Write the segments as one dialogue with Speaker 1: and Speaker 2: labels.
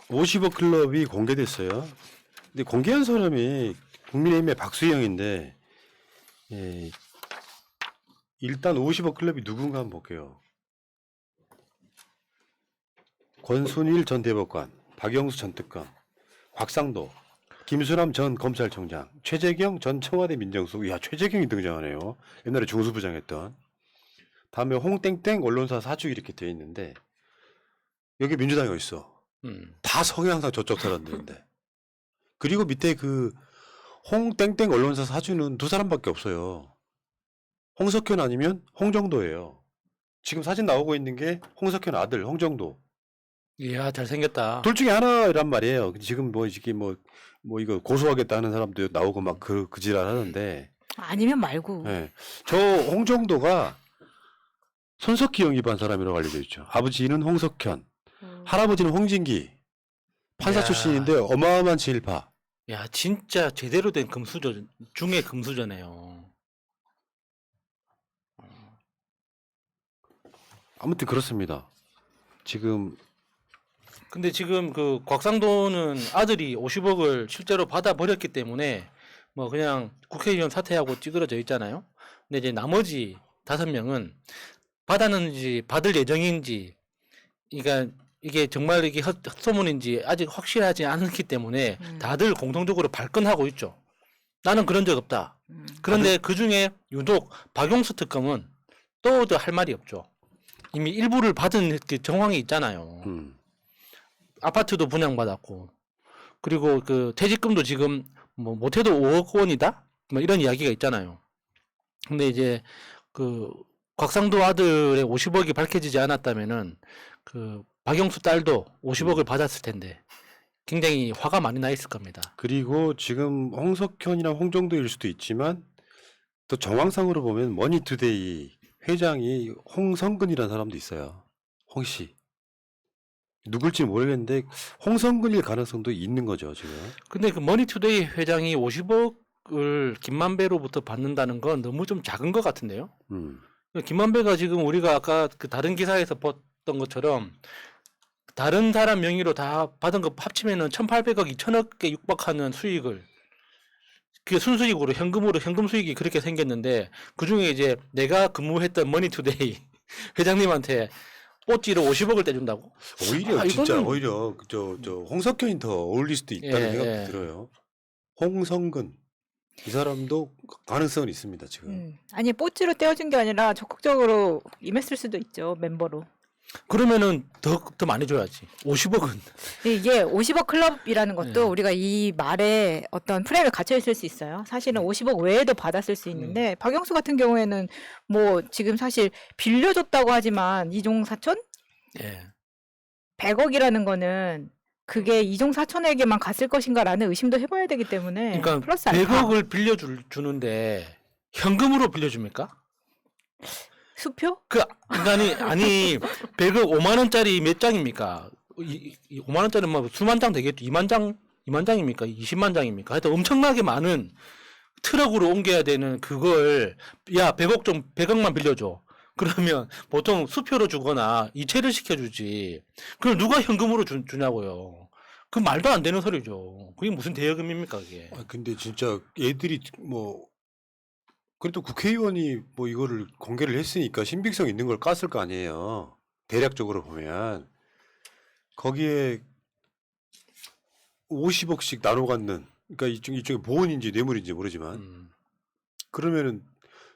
Speaker 1: 50억 클럽이 공개됐어요. 근데 공개한 사람이 국민의힘의 박수영인데, 예, 일단 50억 클럽이 누군가 한번 볼게요. 권순일 전 대법관, 박영수 전 특검, 곽상도, 김수남 전 검찰총장, 최재경 전 청와대 민정수석. 야, 최재경이 등장하네요. 옛날에 중수부장 했던. 다음에 홍땡땡 언론사 사주 이렇게 돼 있는데 여기 민주당이 어딨어? 다 성향상 저쪽 사람들인데. 그리고 밑에 그 홍땡땡 언론사 사주는 두 사람밖에 없어요. 홍석현 아니면 홍정도예요. 지금 사진 나오고 있는 게 홍석현 아들 홍정도.
Speaker 2: 이야, 잘생겼다.
Speaker 1: 둘 중에 하나란 말이에요. 지금 뭐 이게 뭐 이거 고소하겠다는 사람도 나오고 막 그 지랄 하는데.
Speaker 3: 아니면 말고.
Speaker 1: 네. 저 홍정도가 손석희 영입한 사람이라고 알려져 있죠. 아버지는 홍석현, 할아버지는 홍진기. 판사
Speaker 2: 야.
Speaker 1: 출신인데 어마어마한 친일파.
Speaker 2: 야, 진짜 제대로 된 금수저 중에 금수저네요.
Speaker 1: 아무튼 그렇습니다. 지금
Speaker 2: 근데 지금 그 곽상도는 아들이 50억을 실제로 받아 버렸기 때문에 뭐 그냥 국회의원 사퇴하고 찌그러져 있잖아요. 근데 이제 나머지 5명은 받았는지 받을 예정인지, 그러니까 이게 정말 이게 헛소문인지 아직 확실하지 않기 때문에 다들 공통적으로 발끈하고 있죠. 나는 그런 적 없다. 그런데 그 중에 유독 박용수 특검은 또 할 말이 없죠. 이미 일부를 받은 그 정황이 있잖아요. 아파트도 분양받았고, 그리고 그 퇴직금도 지금 뭐 못해도 5억 원이다? 뭐 이런 이야기가 있잖아요. 근데 이제 그 곽상도 아들의 50억이 밝혀지지 않았다면은 그 박영수 딸도 50억을 받았을 텐데 굉장히 화가 많이 나 있을 겁니다.
Speaker 1: 그리고 지금 홍석현이나 홍정도일 수도 있지만 또 정황상으로 보면 머니투데이 회장이 홍성근이라는 사람도 있어요. 홍씨. 누굴지 모르겠는데 홍성근일 가능성도 있는 거죠, 지금.
Speaker 2: 근데 그 머니투데이 회장이 50억을 김만배로부터 받는다는 건 너무 좀 작은 것 같은데요. 김만배가 지금 우리가 아까 그 다른 기사에서 봤던 것처럼 다른 사람 명의로 다 받은 거 합치면은 1,800억, 2,000억에 육박하는 수익을, 그게 순수익으로 현금 수익이 그렇게 생겼는데 그 중에 이제 내가 근무했던 머니투데이 회장님한테 뽀찌로 50억을 떼준다고?
Speaker 1: 오히려
Speaker 2: 이거는-
Speaker 1: 진짜 오히려 저 홍석현이 더 어울릴 수도 있다는
Speaker 2: 예,
Speaker 1: 생각도
Speaker 2: 예.
Speaker 1: 들어요. 홍성근 이 사람도 가능성은 있습니다, 지금.
Speaker 3: 아니 뽀찌로 떼어준 게 아니라 적극적으로 임했을 수도 있죠, 멤버로.
Speaker 2: 그러면은 더 많이 줘야지. 50억은.
Speaker 3: 이게 50억 클럽이라는 것도 우리가 이 말에 어떤 프레임에 갇혀 있을 수 있어요. 사실은 50억 외에도 받았을 수 있는데 박영수 같은 경우에는 뭐 지금 사실 빌려줬다고 하지만 이종 사촌
Speaker 2: 예.
Speaker 3: 100억이라는 거는 그게 이종 사촌에게만 갔을 것인가라는 의심도 해봐야 되기 때문에
Speaker 2: 그러니까
Speaker 3: 플러스 알파
Speaker 2: 100억을 빌려주는데 현금으로 빌려줍니까?
Speaker 3: 수표?
Speaker 2: 그 인간이 아니 100억 5만 원짜리 몇 장입니까? 5만 원짜리 뭐 수만 장 되겠죠. 2만 장입니까? 20만 장입니까? 하여튼 엄청나게 많은 트럭으로 옮겨야 되는 그걸, 야 100억만 빌려줘. 그러면 보통 수표로 주거나 이체를 시켜주지. 그럼 누가 현금으로 주냐고요. 그 말도 안 되는 소리죠. 그게 무슨 대여금입니까 그게.
Speaker 1: 근데 진짜 얘들이 뭐 그래도 국회의원이 뭐 이거를 공개를 했으니까 신빙성 있는 걸 깠을 거 아니에요. 대략적으로 보면 거기에 50억씩 나눠 갖는, 그러니까 이쪽에 보훈인지 뇌물인지 모르지만 그러면은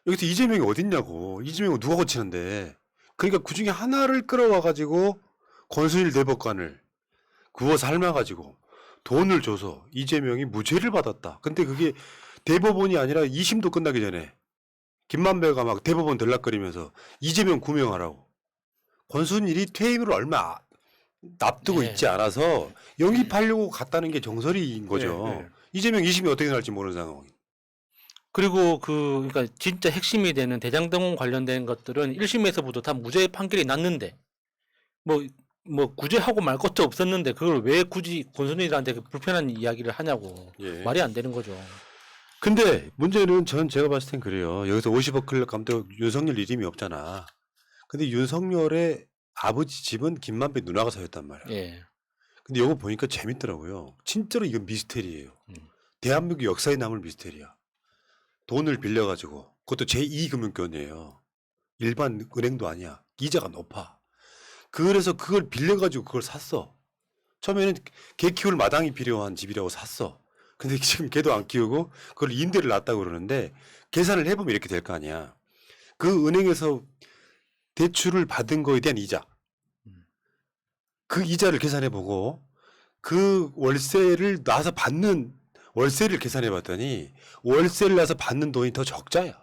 Speaker 1: 여기서 이재명이 어딨냐고. 이재명은 누가 고치는데. 그러니까 그 중에 하나를 끌어와 가지고 권순일 대법관을 구워 삶아 가지고 돈을 줘서 이재명이 무죄를 받았다. 근데 그게 대법원이 아니라 2심도 끝나기 전에 김만배가 막 대법원 들락거리면서 이재명 구명하라고. 권순일이 퇴임을 얼마 납두고 있지 않아서 영입하려고 갔다는 게 정설인 거죠. 이재명 2심이 어떻게 날지 모르는 상황.
Speaker 2: 그리고 그러니까 진짜 핵심이 되는 대장동원 관련된 것들은 1심에서부터 다 무죄 판결이 났는데 뭐 구제하고 말 것도 없었는데 그걸 왜 굳이 권순일한테 그 불편한 이야기를 하냐고. 말이 안 되는 거죠.
Speaker 1: 근데 문제는 제가 봤을 땐 그래요. 여기서 50억 클럽 감독 윤석열 이름이 없잖아. 근데 윤석열의 아버지 집은 김만배 누나가 사였단 말이야. 근데 이거 보니까 재밌더라고요. 진짜로 이건 미스테리예요. 대한민국 역사에 남을 미스테리야. 돈을 빌려가지고 그것도 제2금융권이에요. 일반 은행도 아니야. 이자가 높아. 그래서 그걸 빌려가지고 그걸 샀어. 처음에는 개 키울 마당이 필요한 집이라고 샀어. 근데 지금 개도 안 키우고 그걸 임대를 놨다고 그러는데 계산을 해보면 이렇게 될 거 아니야. 그 은행에서 대출을 받은 거에 대한 이자. 그 이자를 계산해보고 그 월세를 나서 받는 월세를 계산해봤더니 월세를 나서 받는 돈이 더 적자야.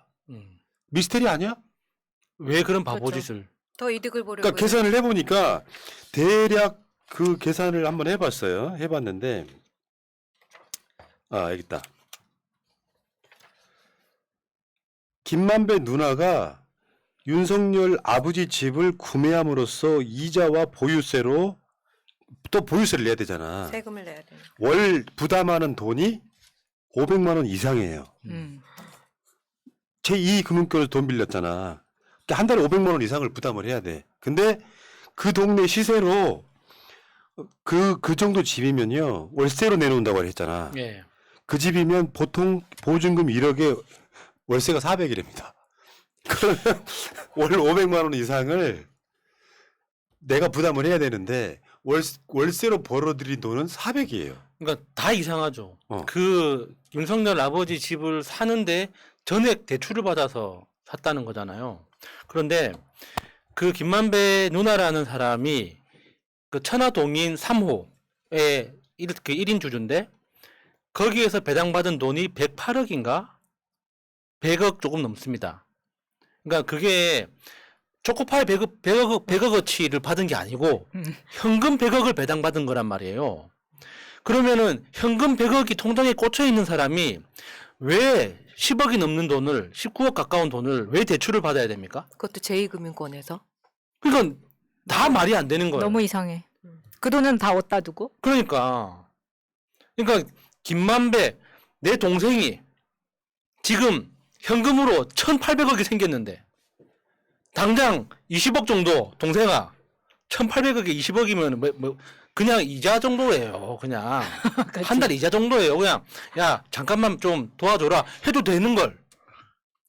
Speaker 1: 미스테리 아니야?
Speaker 2: 왜 그런
Speaker 3: 그렇죠.
Speaker 2: 바보짓을?
Speaker 3: 더 이득을 보려고.
Speaker 1: 그러니까 계산을 해보니까 대략 그 계산을 한번 해봤어요. 해봤는데 여기 있다. 김만배 누나가 윤석열 아버지 집을 구매함으로써 이자와 보유세로 또 보유세를 내야 되잖아.
Speaker 3: 세금을 내야 돼.
Speaker 1: 월 부담하는 돈이 500만 원 이상이에요. 제2금융권에서 돈 빌렸잖아. 그러니까 한 달에 500만 원 이상을 부담을 해야 돼. 근데 그 동네 시세로 그 정도 집이면요. 월세로 내놓는다고 했잖아.
Speaker 2: 예.
Speaker 1: 그 집이면 보통 보증금 1억에 월세가 400이랍니다. 그러면 월 500만 원 이상을 내가 부담을 해야 되는데 월세로 벌어들인 돈은 400이에요.
Speaker 2: 그러니까 다 이상하죠.
Speaker 1: 어.
Speaker 2: 그 윤석열 아버지 집을 사는데 전액 대출을 받아서 샀다는 거잖아요. 그런데 그 김만배 누나라는 사람이 그 천화동인 3호의 그 1인 주주인데 거기에서 배당받은 돈이 108억인가? 100억 조금 넘습니다. 그러니까 그게 초코파이 100억어치를 받은 게 아니고 현금 100억을 배당받은 거란 말이에요. 그러면은 현금 100억이 통장에 꽂혀 있는 사람이 왜 10억이 넘는 돈을 19억 가까운 돈을 왜 대출을 받아야 됩니까?
Speaker 4: 그것도 제2금융권에서.
Speaker 2: 그러니까 다 말이 안 되는 거예요.
Speaker 3: 너무 이상해. 그 돈은 다 어디다 두고?
Speaker 2: 그러니까 김만배 내 동생이 지금 현금으로 1,800억이 생겼는데 당장 20억 정도 동생아 1,800억에 20억이면 그냥 이자 정도예요. 그냥 한 달 이자 정도예요. 그냥 야 잠깐만 좀 도와줘라 해도 되는 걸.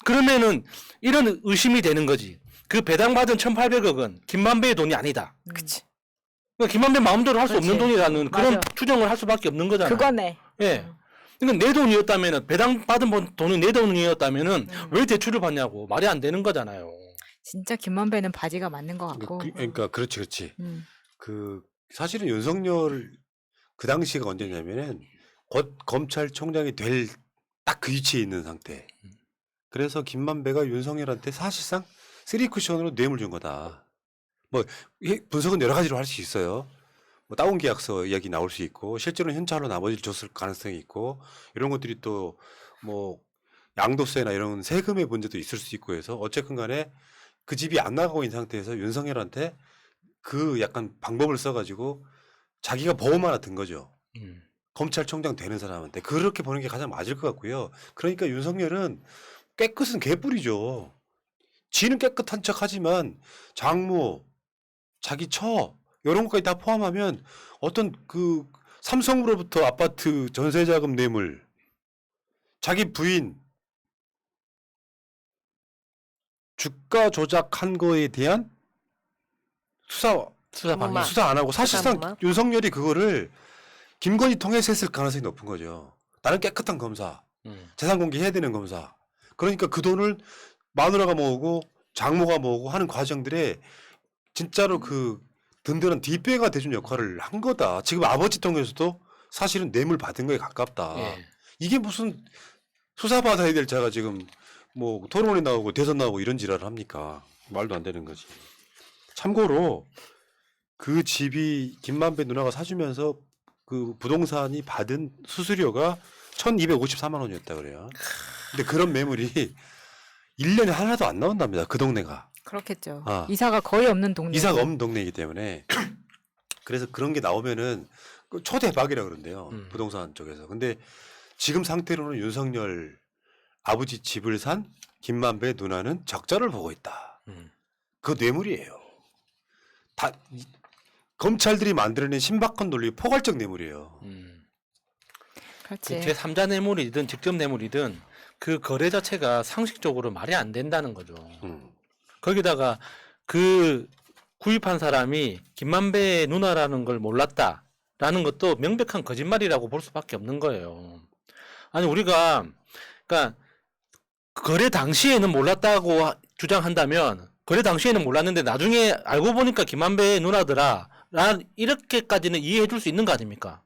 Speaker 2: 그러면은 이런 의심이 되는 거지. 그 배당받은 1,800억은 김만배의 돈이 아니다.
Speaker 4: 그치.
Speaker 2: 그러니까 김만배 마음대로 할 수 없는
Speaker 3: 그렇지.
Speaker 2: 돈이라는 그런
Speaker 3: 맞아.
Speaker 2: 추정을 할 수밖에 없는 거잖아요.
Speaker 3: 그거네.
Speaker 2: 예. 그러니까 내 돈이었다면은 배당받은 돈은 내 돈이었다면은 왜 대출을 받냐고 말이 안 되는 거잖아요.
Speaker 3: 진짜 김만배는 바지가 맞는 것 같고.
Speaker 1: 그러니까 그렇지.
Speaker 3: 음.
Speaker 1: 그 사실은 윤석열 그 당시가 언제냐면은 곧 검찰총장이 될 딱 그 위치에 있는 상태. 그래서 김만배가 윤석열한테 사실상 3쿠션으로 뇌물 준 거다. 뭐 분석은 여러 가지로 할 수 있어요. 뭐 다운 계약서 이야기 나올 수 있고 실제로 현찰로 나머지를 줬을 가능성이 있고 이런 것들이 또 뭐 양도세나 이런 세금의 문제도 있을 수 있고 해서 어쨌든 간에 그 집이 안 나가고 있는 상태에서 윤석열한테 그 약간 방법을 써가지고 자기가 보험 하나 든 거죠. 검찰총장 되는 사람한테 그렇게 보는 게 가장 맞을 것 같고요. 그러니까 윤석열은 깨끗은 개뿔이죠. 지는 깨끗한 척하지만 장모, 자기 처 이런 것까지 다 포함하면 어떤 그 삼성으로부터 아파트 전세자금 뇌물, 자기 부인 주가 조작한 거에 대한 수사
Speaker 2: 수사방해.
Speaker 1: 수사 안 하고 사실상
Speaker 4: 수사방해.
Speaker 1: 윤석열이 그거를 김건희 통해서 했을 가능성이 높은 거죠. 나는 깨끗한 검사, 재산 공개해야 되는 검사. 그러니까 그 돈을 마누라가 모으고 장모가 모으고 하는 과정들에 진짜로 그 든든한 뒷배가 돼준 역할을 한 거다. 지금 아버지 통해서도 사실은 뇌물 받은 거에 가깝다.
Speaker 2: 예.
Speaker 1: 이게 무슨 수사받아야 될 자가 지금 뭐 토론에 나오고 대선 나오고 이런 지랄을 합니까? 말도 안 되는 거지. 참고로 그 집이 김만배 누나가 사주면서 그 부동산이 받은 수수료가 1,254만 원이었다 그래요. 근데 그런 매물이 1년에 하나도 안 나온답니다. 그 동네가.
Speaker 3: 그렇겠죠.
Speaker 1: 아.
Speaker 3: 이사가 거의 없는 동네.
Speaker 1: 이사가 없는 동네이기 때문에. 그래서 그런 게 나오면은 그 초대박이라 그런데요. 부동산 쪽에서. 근데 지금 상태로는 윤석열 아버지 집을 산 김만배 누나는 적자를 보고 있다. 그 뇌물이에요. 다 검찰들이 만들어낸 신박한 논리 포괄적 뇌물이에요.
Speaker 3: 그렇지.
Speaker 2: 제 3자 뇌물이든 직접 뇌물이든 그 거래 자체가 상식적으로 말이 안 된다는 거죠. 거기다가 그 구입한 사람이 김만배의 누나라는 걸 몰랐다라는 것도 명백한 거짓말이라고 볼 수밖에 없는 거예요. 아니 우리가 그러니까 거래 당시에는 몰랐다고 주장한다면 거래 당시에는 몰랐는데 나중에 알고 보니까 김만배의 누나더라. 이렇게까지는 이해해 줄 수 있는 거 아닙니까?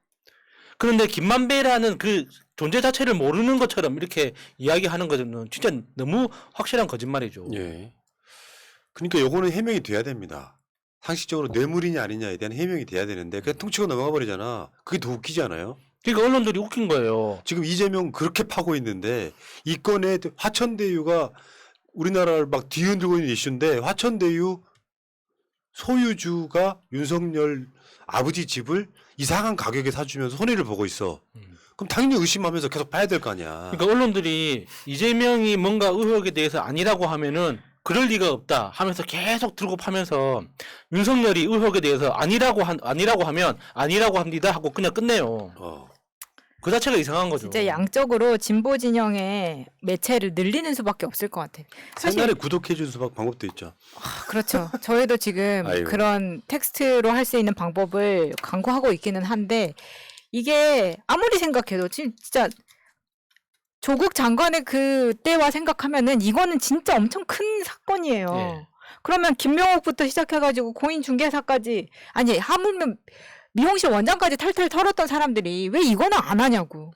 Speaker 2: 그런데 김만배라는 그 존재 자체를 모르는 것처럼 이렇게 이야기하는 것은 진짜 너무 확실한 거짓말이죠.
Speaker 1: 예. 그러니까 요거는 해명이 돼야 됩니다. 상식적으로 뇌물이냐 아니냐에 대한 해명이 돼야 되는데 그냥 퉁치고 넘어가 버리잖아. 그게 더 웃기지 않아요?
Speaker 2: 그러니까 언론들이 웃긴 거예요.
Speaker 1: 지금 이재명 그렇게 파고 있는데 이 건에 화천대유가 우리나라를 막 뒤흔들고 있는 이슈인데 화천대유 소유주가 윤석열 아버지 집을 이상한 가격에 사주면서 손해를 보고 있어. 그럼 당연히 의심하면서 계속 봐야 될 거 아니야.
Speaker 2: 그러니까 언론들이 이재명이 뭔가 의혹에 대해서 아니라고 하면은 그럴 리가 없다 하면서 계속 들고 파면서 윤석열이 의혹에 대해서 아니라고 하면 아니라고 합니다 하고 그냥 끝내요. 그 자체가 이상한 거죠.
Speaker 3: 진짜 양적으로 진보 진영의 매체를 늘리는 수밖에 없을 것 같아요. 사실
Speaker 1: 옛날에 구독해 준 수밖 방법도 있죠.
Speaker 3: 그렇죠. 저희도 지금
Speaker 1: 아이고.
Speaker 3: 그런 텍스트로 할 수 있는 방법을 강구하고 있기는 한데 이게 아무리 생각해도 진짜 조국 장관의 그때와 생각하면은 이거는 진짜 엄청 큰 사건이에요.
Speaker 2: 네.
Speaker 3: 그러면 김명옥부터 시작해가지고 공인중개사까지 아니 하물며 미용실 원장까지 탈탈 털었던 사람들이 왜 이거는 안 하냐고.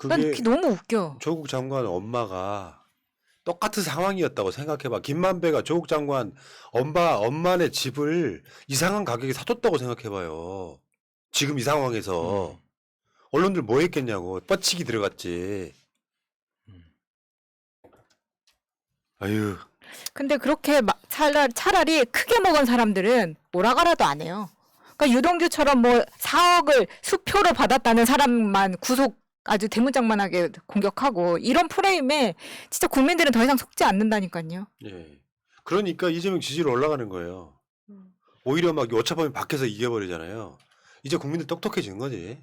Speaker 3: 난
Speaker 1: 그게
Speaker 3: 그게 너무 웃겨.
Speaker 1: 조국 장관 엄마가 똑같은 상황이었다고 생각해봐. 김만배가 조국 장관 엄마네 집을 이상한 가격에 사줬다고 생각해봐요. 지금 이 상황에서 언론들 뭐 했겠냐고 뻗치기 들어갔지. 아유.
Speaker 3: 근데 그렇게 차라리 크게 먹은 사람들은 오라가라도 안 해요. 그러니까 유동규처럼 뭐 4억을 수표로 받았다는 사람만 구속 아주 대문짝만하게 공격하고 이런 프레임에 진짜 국민들은 더 이상 속지 않는다니까요.
Speaker 1: 예. 그러니까 이재명 지지율 올라가는 거예요. 오히려 막 오차범위 밖에서 이겨버리잖아요. 이제 국민들 똑똑해진 거지.